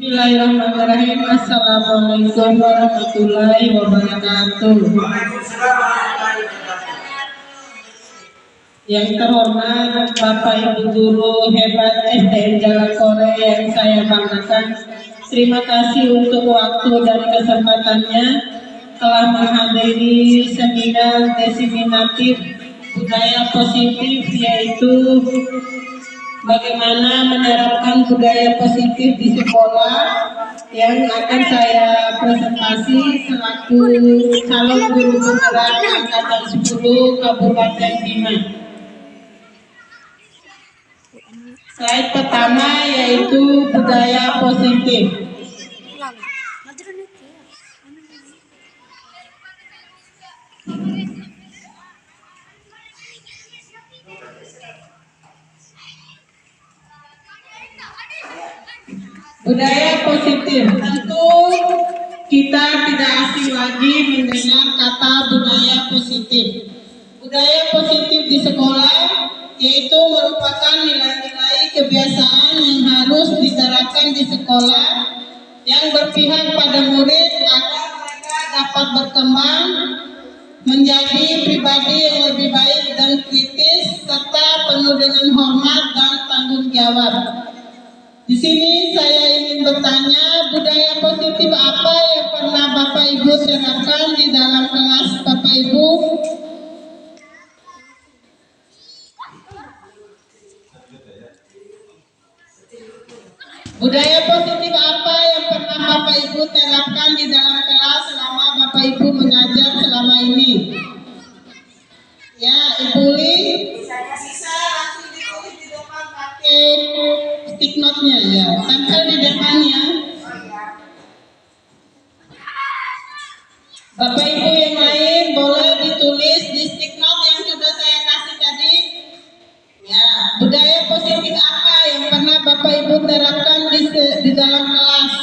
Bismillahirrahmanirrahim. Assalamualaikum warahmatullahi wabarakatuh. Yang terhormat Bapak Ibu Guru hebat SDN Jalakore yang saya banggakan, terima kasih untuk waktu dan kesempatannya telah menghadiri seminar diseminatif budaya positif, yaitu bagaimana menerapkan budaya positif di sekolah, yang akan saya presentasi selaku calon guru penggerak angkatan 10 Kabupaten Bima. Slide pertama yaitu budaya positif. Budaya positif, tentu kita tidak asing lagi mendengar kata budaya positif. Budaya positif di sekolah yaitu merupakan nilai-nilai kebiasaan yang harus diterapkan di sekolah yang berpihak pada murid agar mereka dapat berkembang menjadi pribadi yang lebih baik dan kritis serta penuh dengan hormat dan tanggung jawab. Di sini saya ingin bertanya, budaya positif apa yang pernah Bapak Ibu terapkan di dalam kelas Bapak Ibu? Budaya positif apa yang pernah Bapak Ibu terapkan di dalam kelas selama Bapak Ibu mengajar selama ini? Ya, Ibu Li, bisa langsung ditulis di depan pakai stick note-nya, ya, tempel di depannya. Bapak Ibu yang lain boleh ditulis di stick note yang sudah saya kasih tadi. Ya, budaya positif apa yang pernah Bapak Ibu terapkan di dalam kelas?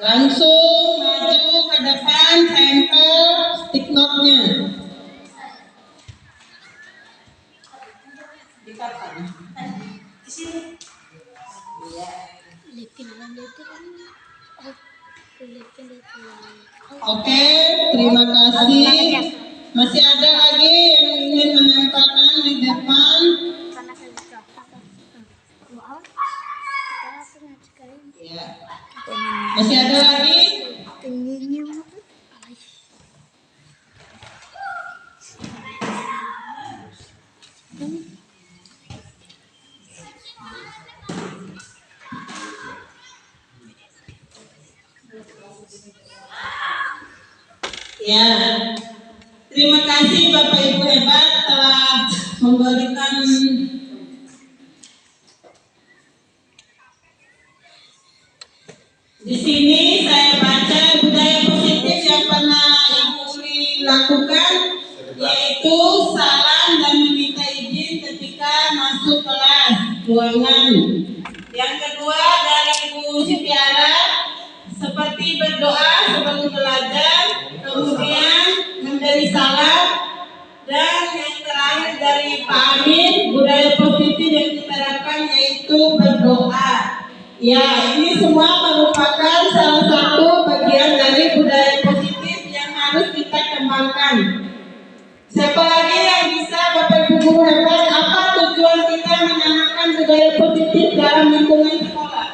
Langsung maju ke depan, tempel stick note-nya. Di kapan? Di sini. Iya. Oke, terima kasih. Masih ada lagi yang ingin menempelkan di depan? Ya. Masih ada lagi? Ya, terima kasih Bapak Ibu hebat telah memberikan di sini. Saya baca budaya positif yang pernah Ibu lakukan, yaitu salam dan meminta izin ketika masuk kelas ruangan. Yang kedua dari Ibu Sitiara, seperti berdoa sebelum belajar, kemudian memberi salam, dan yang terakhir dari Pak Amin, budaya positif yang diterapkan yaitu berdoa. Ya, ini semua merupakan salah satu bagian dari budaya positif yang harus kita kembangkan. Siapa lagi yang bisa Bapak Ibu guru hebat, apa tujuan kita menanamkan budaya positif dalam lingkungan sekolah?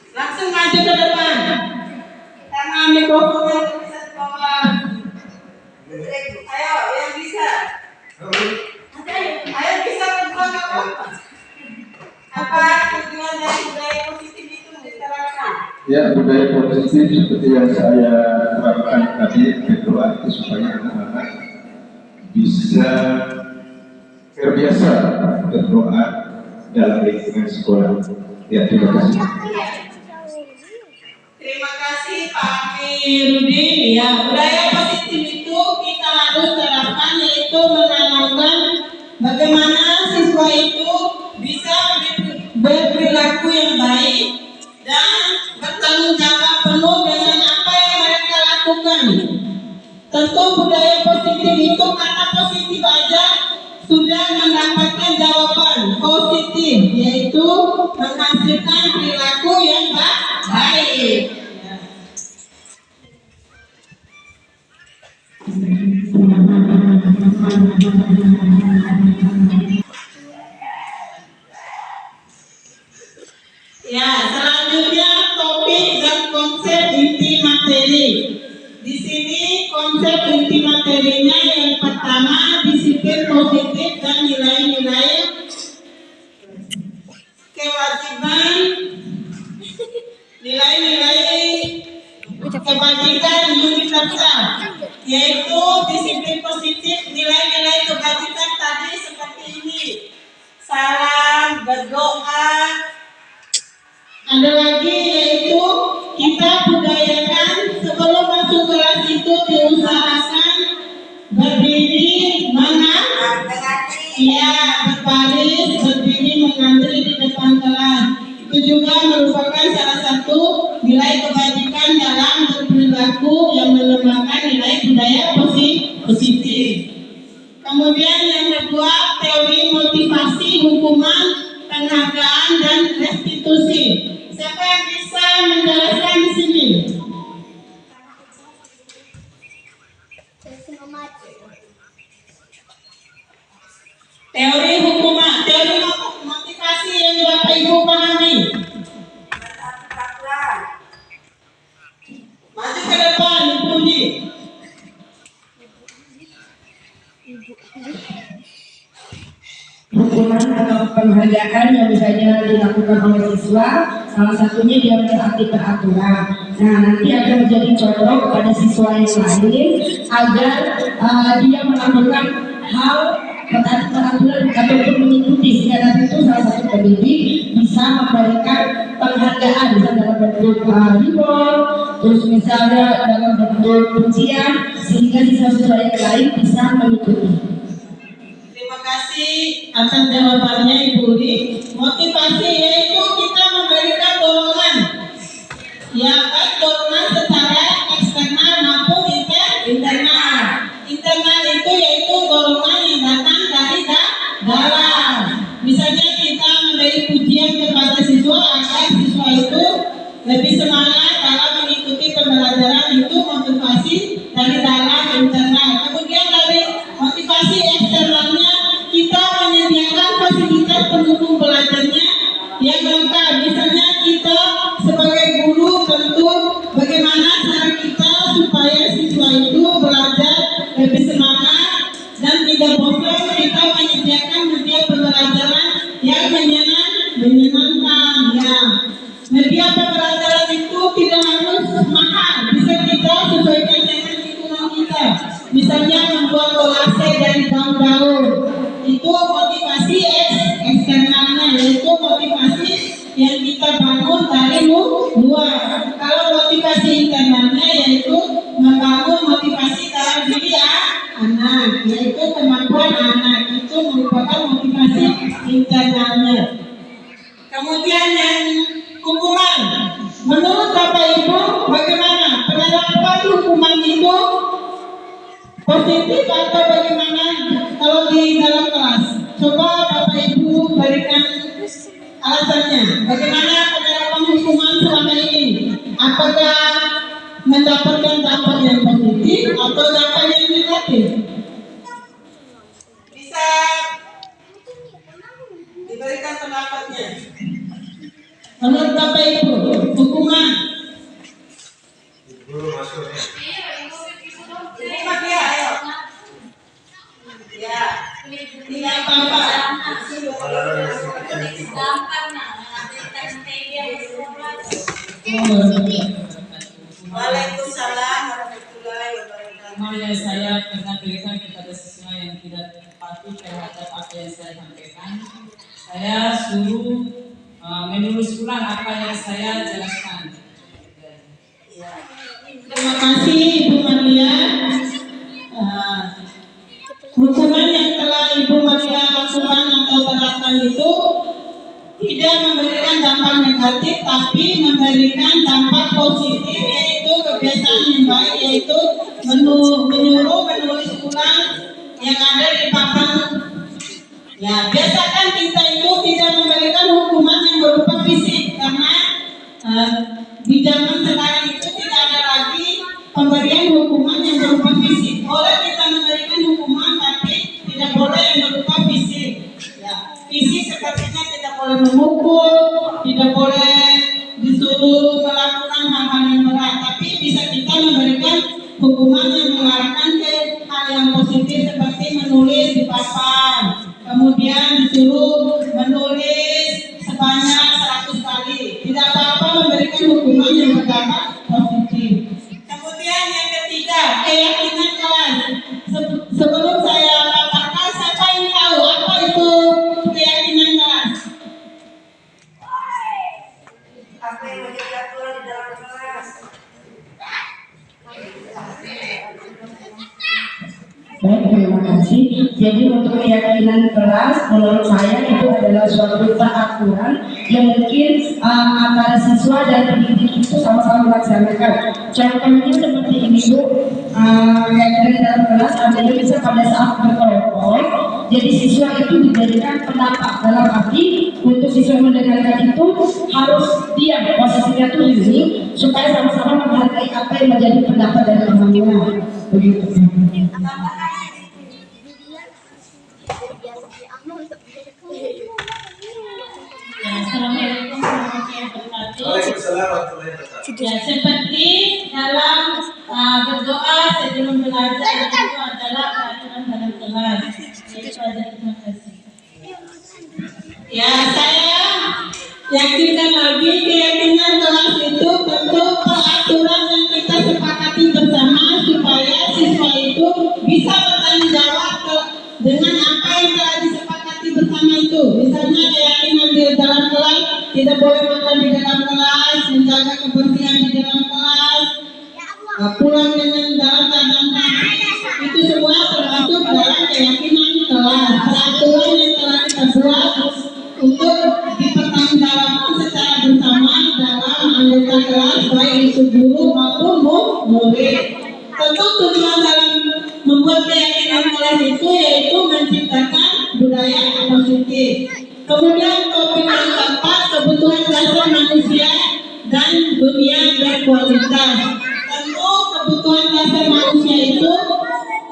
Langsung maju ke depan, karena mikrofonnya bisa di bawah. Ayo, yang bisa. Ayo bisa berjuang apa? Apa tujuan dari budaya positif itu diterapkan? Ya, budaya positif seperti yang saya terapkan tadi, berdoa itu supaya anak-anak bisa terbiasa berdoa dalam lingkungan sekolah. Ya, terima kasih. Terima kasih Pak Amirudin. Ya, budaya positif itu kita harus terapkan, yaitu menanamkan bagaimana siswa itu bisa berperilaku yang baik dan bertanggung jawab penuh dengan apa yang mereka lakukan. Tentu Untuk budaya positif itu kata positif aja sudah mendapatkan jawaban positif, yaitu menghasilkan perilaku yang baik. Ya, selanjutnya topik dan konsep inti materi. Di sini konsep inti materinya yang pertama disiplin positif dan nilai-nilai kewajiban, nilai-nilai kebajikan universal, yaitu disiplin positif, nilai-nilai kebajikan tadi seperti ini: salam, berdoa. Ada lagi yaitu kita budayakan sebelum masuk kelas itu diusahakan berdiri berbaris, berdiri mengantri di depan kelas. Itu juga merupakan salah satu nilai kebajikan dalam berperilaku yang mengembangkan nilai budaya positif. Kemudian yang kedua, teori motivasi, hukuman, penghargaan, dan restitusi. Siapa yang bisa menjelaskan di sini? Teori hukuman, teori motivasi yang Bapak Ibu pahami. Maju ke depan, Ibu Di. Hukuman atau penghargaan yang biasanya dilakukan oleh siswa, salah satunya dia mentaati peraturan. Nah, nanti akan menjadi contoh kepada siswa yang lain agar dia melakukan hal mentaati peraturan ataupun mengikuti. Sehingga nanti itu salah satu pendidik bisa memberikan penghargaan, bisa dalam bentuk reward, terus misalnya dalam bentuk pujian, sehingga siswa-siswa yang lain bisa mengikuti. Terima kasih atas jawabannya Ibu Udi. Motivasi yaitu kita memberikan dorongan, ya baik dorongan secara eksternal maupun internal. Internal itu yaitu dorongan yang datang dari dalam. Misalnya kita memberi pujian kepada siswa agar siswa itu lebih semangat dalam mengikuti pembelajaran, itu motivasi dari dalam internal. Kemudian dari motivasi eksternalnya, kita menyediakan fasilitas pendukung belajarnya yang lengkap. Misalnya kita sebagai guru tentu bagaimana cara kita supaya siswa itu belajar lebih semangat dan tidak bosan. Kita menyediakan media pembelajaran yang menyenangkan. Ya, media pembelajaran itu tidak harus mahal, bisa kita sesuaikan dengan lingkungan kita. Misalnya membuat kolase dari daun-daun, itu motivasi eksternalnya, yaitu motivasi yang kita bangun dari luar. Kalau motivasi internalnya yaitu membangun motivasi dalam diri anak, yaitu kemampuan anak, itu merupakan motivasi internalnya. Kemudian yang hukuman, menurut Bapak Ibu bagaimana penerapan hukuman itu? Positif atau bagaimana kalau di dalam kelas? Coba Bapak Ibu berikan alasannya. Bagaimana penerapan hukuman selama ini? Apakah mendapatkan dampak yang positif atau dampak yang negatif? Bisa diberikan pendapatnya. Menurut Bapak Ibu, hukuman. Guru masuknya. Ya, tidak apa-apa. Waalaikumsalam warahmatullahi wabarakatuh. Mari saya berikan kepada siswa yang tidak patuh terhadap apa yang saya sampaikan. Saya suruh menulis ulang apa yang saya jelaskan. Terima kasih Ibu Maria. Hukuman yang telah Ibu Maria lakukan atau terapkan itu tidak memberikan dampak negatif, tapi memberikan dampak positif, yaitu kebiasaan yang baik, yaitu menyuruh menulis ulang yang ada di papan. Ya, biasakan kita itu tidak memberikan hukuman yang berupa fisik karena di zaman sekarang itu tidak ada lagi pemberian hukuman yang berupa fisik. Boleh kita memberikan hukuman tapi tidak boleh yang berupa fisik. Ya, fisik sepertinya tidak boleh memukul, tidak boleh disuruh melakukan hal-hal yang berat, tapi bisa kita memberikan hukuman yang mengarahkan ke hal yang positif seperti menulis di papan, kemudian disuruh menulis sebanyak 100 kali. Tidak apa-apa memberikan hukuman yang berdampak positif. Kemudian yang ketiga, keyakinan kelas. Sebelum saya paparkan, siapa yang tahu apa itu keyakinan kelas? Apa yang menjadi aturan di dalam kelas? Baik, terima kasih. Jadi untuk keyakinan kelas, menurut saya itu adalah suatu peraturan yang mungkin antara siswa dan pendidik itu sama-sama melaksanakan. Contohnya seperti ini Bu, keyakinan dalam kelas artinya bisa pada saat berkelompok. Jadi siswa itu diberikan pendapat, dalam arti untuk siswa mendengarkan itu harus diam, posisinya itu ini supaya sama-sama menghargai apa yang menjadi pendapat dari temannya. Begitu. Ya, Assalamualaikum warahmatullahi wabarakatuh. Ya, seperti dalam berdoa sebelum belajar itu adalah peraturan dalam kelas. Itu aja, terima kasih. Ya, saya yakinkan lagi keyakinan kelas itu tentu peraturan yang kita sepakati bersama supaya siswa itu bisa bertanggung jawab dengan apa yang telah disepakati bersama itu. Misalnya keyakinan di dalam kelas tidak boleh makan di dalam kelas, menjaga kebersihan di dalam kelas, pulang dengan dalam keadaan bersih. Itu semua termasuk dalam keyakinan kelas. Peraturan yang telah kita buat untuk dipertanggungjawabkan secara bersama dalam anggota kelas, baik itu guru maupun murid. Tentu tujuan dalam membuat keyakinan kelas itu yaitu menciptakan budaya yang positif. Kemudian topik yang keempat, kebutuhan dasar manusia dan dunia berkualitas. Tentu kebutuhan dasar manusia itu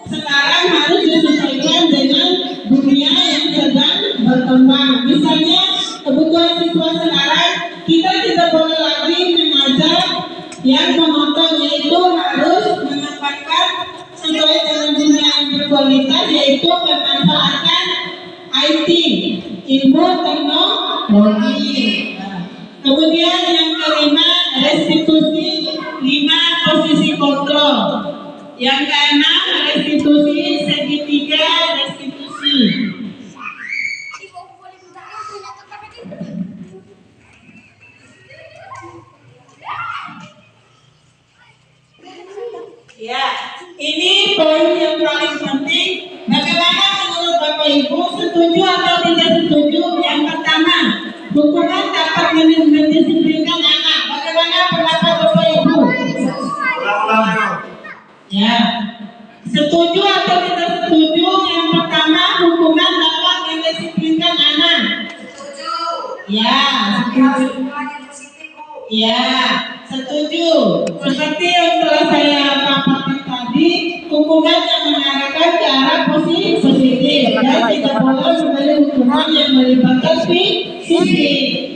sekarang harus disesuaikan dengan dunia yang sedang berkembang. Misalnya kebutuhan siswa sekarang, kita tidak boleh lagi mengajar yang monoton, yaitu harus menempatkan sesuai dengan dunia yang berkualitas, yaitu memanfaatkan IT, ilmu teknologi. Kemudian yang kelima, restitusi, 5 posisi kontrol. Yang keenam, restitusi, segitiga restitusi. Ya, ini poin yang paling penting. Bagaimana menurut Bapak Ibu, setuju atau tidak setuju? Yang pertama, hukuman dapat mendisiplinkan anak. Bagaimana pendapat Bapak Ibu? Ya, setuju atau tidak setuju? Yang pertama, hukuman dapat mendisiplinkan anak. Setuju. Ya, setuju. Ya, setuju. Seperti yang telah saya paparkan tadi, hukuman yang mengarahkan ke arah positif dan tidak boleh memberi hukuman yang melibatkan fisik.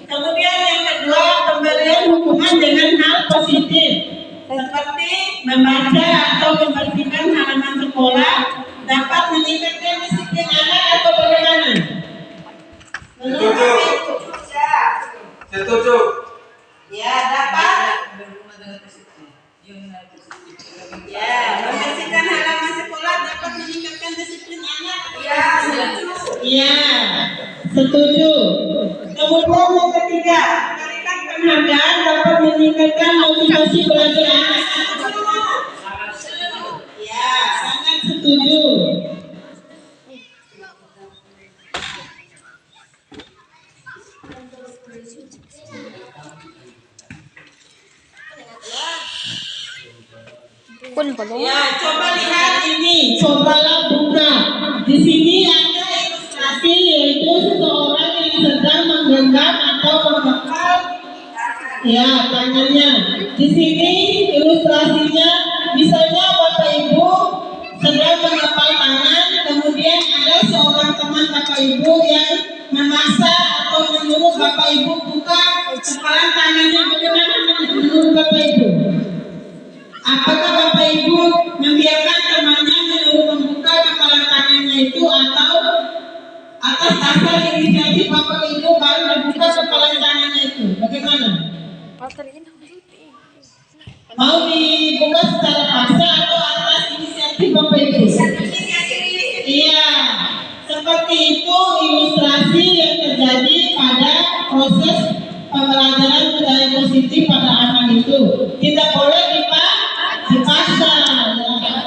Kemudian yang kedua, pemberian hukuman dengan hal positif seperti membaca atau membersihkan halaman sekolah dapat meningkatkan disiplin anak atau bagaimana? Setuju. Ya, dapat. Ya, membersihkan halaman sekolah dapat meningkatkan disiplin anak. Ya, setuju. Ya, setuju. Kemudian yang ketiga, memberikan penghargaan dapat meningkatkan motivasi belajar anak. Ya, sangat setuju. Pun belum. mencobalah buka. Di sini ada ilustrasi yaitu seseorang yang sedang menggenggam atau membekal ya tangannya. Di sini ilustrasinya misalnya Bapak Ibu sedang mengepal tangan, kemudian ada seorang teman Bapak Ibu yang memaksa atau menyuruh Bapak Ibu buka kepalan tangannya. Bagaimana menurut Bapak Ibu? Apakah Bapak Ibu membiarkan temannya menyuruh membuka kepalan tangannya itu, atau atas dasar inisiatif Bapak Ibu baru membuka kepalan tangannya itu? Bagaimana? Mau dibuka secara paksa atau atas inisiatif Bapak Ibu? Iya, seperti itu ilustrasi yang terjadi pada proses pembelajaran budaya positif pada anak itu. Tidak boleh dipaksa,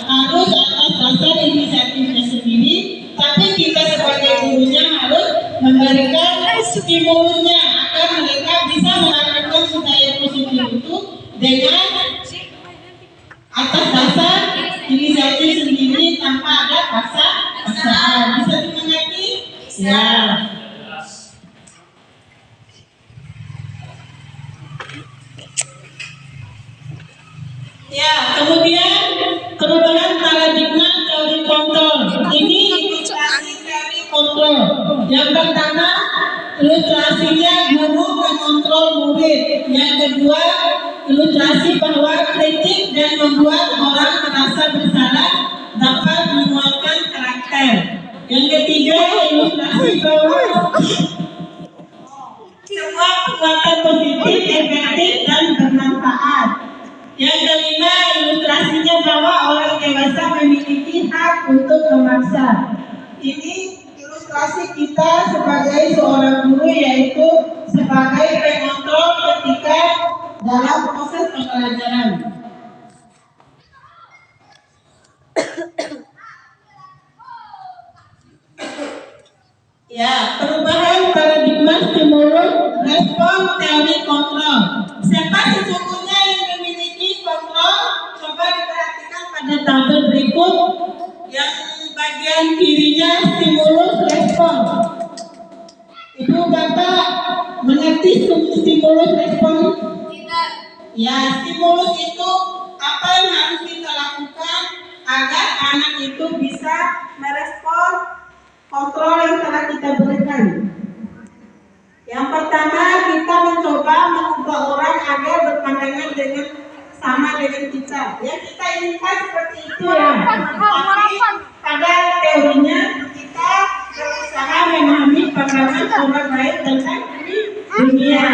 harus atas dasar inisiatifnya sendiri. Tapi kita sebagai gurunya harus memberikan stimulusnya agar mereka bisa melakukan budaya positif itu dengan atas dasar inisiatif sendiri tanpa ada paksaan. Bisa dimengerti? Ya. Ya, kemudian perubahan paradigma teori kontrol. Ini ilustrasi teori kontrol. Yang pertama, ilustrasinya guru mengontrol murid. Yang kedua, ilustrasi bahwa kritik dan membuat orang merasa bersalah dapat menguatkan karakter. Yang ketiga, ilustrasi bahwa semua perbuatan positif, efektif, dan bermanfaat. Yang kelima, ilustrasinya bahwa orang dewasa memiliki hak untuk memaksa. Ini ilustrasi kita sebagai seorang guru, yaitu sebagai pengontrol ketika dalam proses pembelajaran. Ya, perubahan paradigma stimulus respon teori kontrol. Siapa sesungguhnya yang memiliki kontrol? Coba diperhatikan pada tabel berikut. Yang bagian kirinya stimulus respon. Ibu Bapak mengerti stimulus respon? Tidak. Ya, stimulus itu apa yang harus kita lakukan agar anak itu bisa merespon kontrol yang telah kita berikan. Yang pertama, kita mencoba mengubah orang agar berpandangan dengan sama dengan kita. Ya, kita inginkan seperti itu ya. Tapi pada teorinya kita berusaha memahami pandangan orang lain tentang dunia.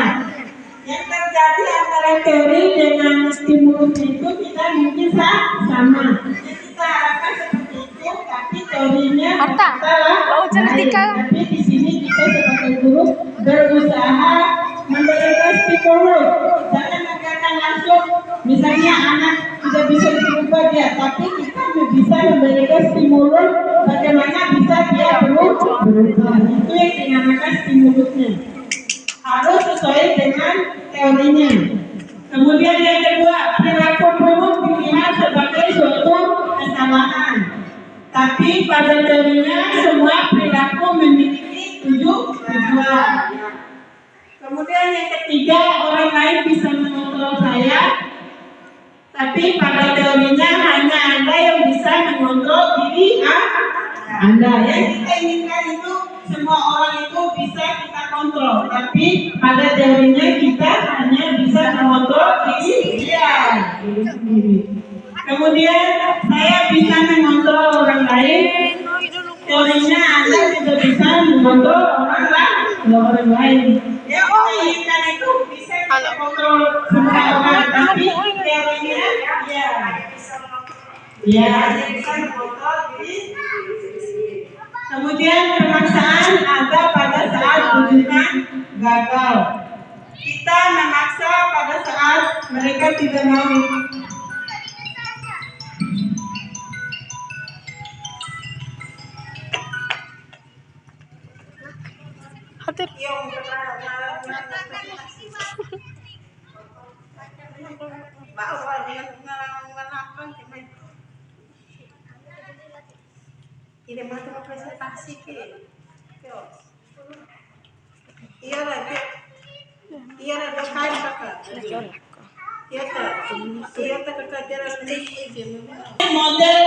Yang terjadi antara teori dengan stimulus itu kita mungkin sama. Jadi kita harapkan seperti itu, tapi teorinya salah. Tapi di sini kita sebagai guru berusaha memberikan stimulus. Jangan mengatakan langsung, misalnya anak tidak bisa berubah dia, tapi kita bisa memberikan stimulus bagaimana bisa dia berubah. Itu yang dinamakan stimulusnya. Harus sesuai dengan teorinya. Kemudian yang kedua, perilaku buruk dilihat sebagai suatu kesalahan. Tapi pada teorinya semua perilaku memiliki tujuan. Kemudian yang ketiga, orang lain bisa mengontrol saya. Tapi pada teorinya hanya Anda yang bisa mengontrol diri Anda. Yang kita inginkan itu semua orang itu bisa kita kontrol. Tapi pada teorinya kita hanya bisa mengontrol diri sendiri. Kemudian saya bisa mengontrol orang lain. Teorinya Anda tidak bisa mengontrol orang lain. Ya, inginkan itu bisa kita kontrol semua orang, tapi teorinya ya bisa mengontrol diri. Kemudian pemaksaan ada pada saat ujian gagal. Kita memaksa pada saat mereka tidak mau. Ini mah presentasi ke. Iya lah, dokain kakak. Iya tak kakak jalan ini. Model